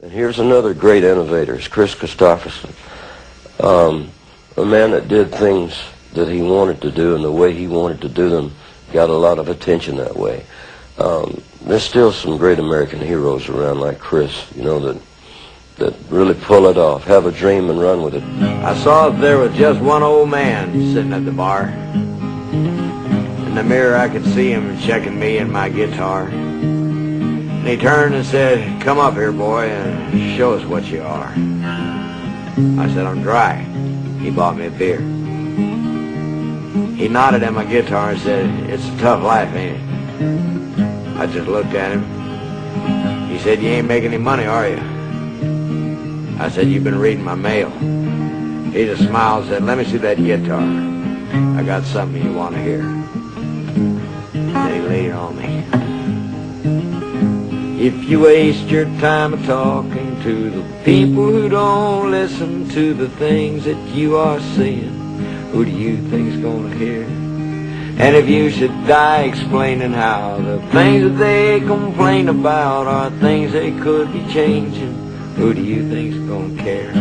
And here's another great innovator, it's Chris Christopherson. A man that did things that he wanted to do and the way he wanted to do them, got a lot of attention that way. There's still some great American heroes around like Chris, you know, that really pull it off, have a dream and run with it. I saw that there was just one old man sitting at the bar. In the mirror I could see him checking me and my guitar. And he turned and said, "Come up here, boy, and show us what you are." I said, "I'm dry." He bought me a beer. He nodded at my guitar and said, "It's a tough life, ain't it?" I just looked at him. He said, "You ain't making any money, are you?" I said, "You've been reading my mail." He just smiled and said, "Let me see that guitar. I got something you want to hear." Then he laid it on me. If you waste your time talking to the people who don't listen to the things that you are saying, who do you think's gonna hear? And if you should die explaining how the things that they complain about are things they could be changing, who do you think's gonna care?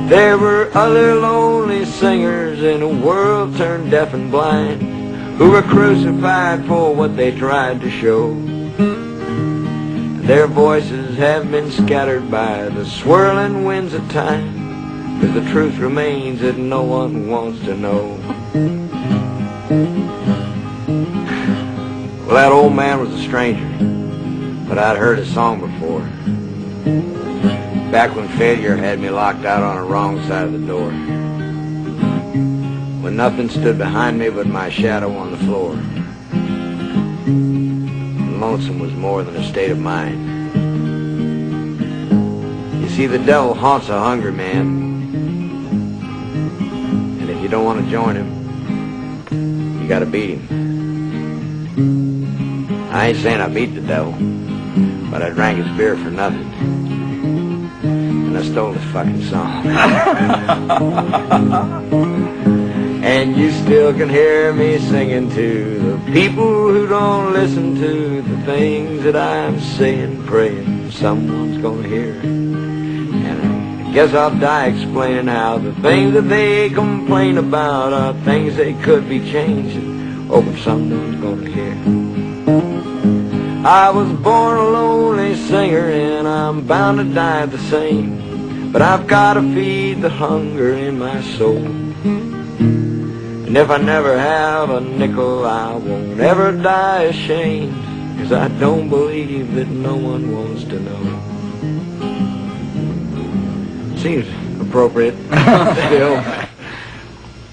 There were other lonely singers in a world turned deaf and blind, who were crucified for what they tried to show. Their voices have been scattered by the swirling winds of time, 'cause the truth remains that no one wants to know. Well, that old man was a stranger, but I'd heard his song before, back when failure had me locked out on the wrong side of the door, when nothing stood behind me but my shadow on the floor. Lonesome was more than a state of mind. You see, the devil haunts a hungry man, and if you don't want to join him, you gotta beat him. I ain't saying I beat the devil, but I drank his beer for nothing, and I stole his fucking song. And you still can hear me singing to the people who don't listen to the things that I'm saying, praying someone's gonna hear it. And I guess I'll die explaining how the things that they complain about are things they could be changing, hoping someone's gonna hear. I was born a lonely singer and I'm bound to die the same, but I've gotta feed the hunger in my soul. And if I never have a nickel, I won't ever die ashamed, 'cause I don't believe that no one wants to know. Seems appropriate still.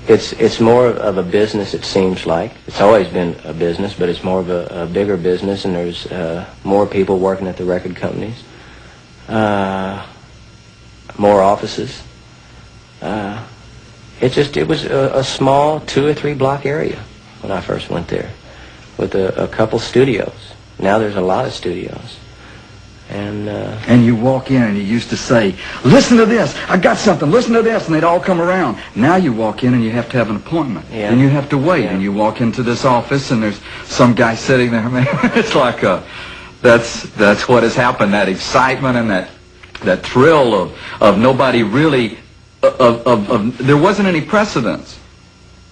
It's more of a business, it seems like. It's always been a business, but it's more of a bigger business, and there's more people working at the record companies, more offices. It was a small 2 or 3 block area when I first went there, with a couple studios. Now there's a lot of studios. And you walk in and you used to say, "Listen to this, I got something, listen to this," and they'd all come around. Now you walk in and you have to have an appointment. Yeah. And you have to wait, Yeah. and you walk into this office and there's some guy sitting there. Man, it's like that's what has happened, that excitement and that thrill of nobody really, there wasn't any precedence.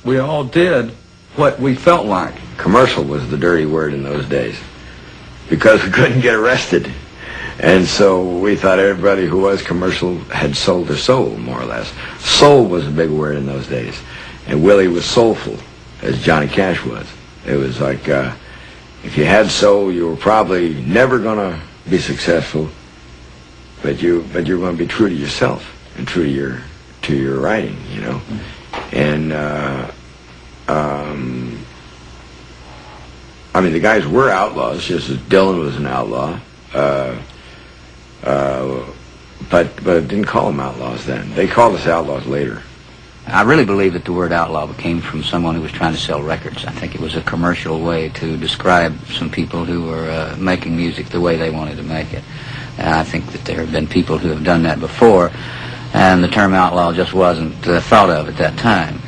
We all did what we felt like. Commercial was the dirty word in those days, because we couldn't get arrested. And so we thought everybody who was commercial had sold their soul, more or less. Soul was a big word in those days. And Willie was soulful, as Johnny Cash was. It was like, if you had soul, you were probably never going to be successful, but you're going to be true to yourself and true to your writing, you know. And, I mean, the guys were outlaws, just as Dylan was an outlaw. But it didn't call them outlaws then. They called us outlaws later. I really believe that the word outlaw came from someone who was trying to sell records. I think it was a commercial way to describe some people who were making music the way they wanted to make it. And I think that there have been people who have done that before, and the term outlaw just wasn't thought of at that time.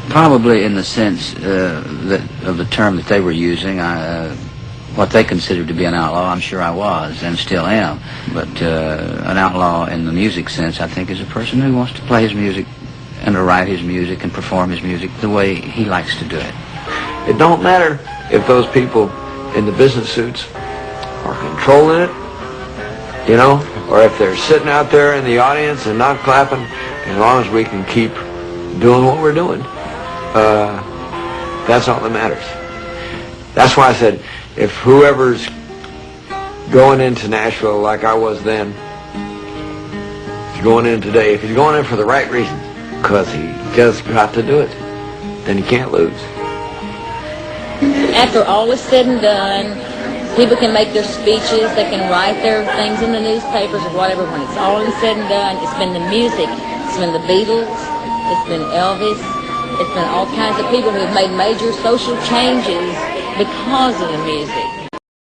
Probably in the sense of the term that they were using, what they considered to be an outlaw. I'm sure I was and still am. But an outlaw in the music sense, I think, is a person who wants to play his music and to write his music and perform his music the way he likes to do it. It don't matter if those people in the business suits are controlling it, you know, or if they're sitting out there in the audience and not clapping. As long as we can keep doing what we're doing, that's all that matters. That's why I said, if whoever's going into Nashville like I was then, is going in today, if he's going in for the right reason, because he just got to do it, then he can't lose. After all is said and done, people can make their speeches, they can write their things in the newspapers or whatever. When it's all said and done, it's been the music, it's been the Beatles, it's been Elvis, it's been all kinds of people who have made major social changes because of the music.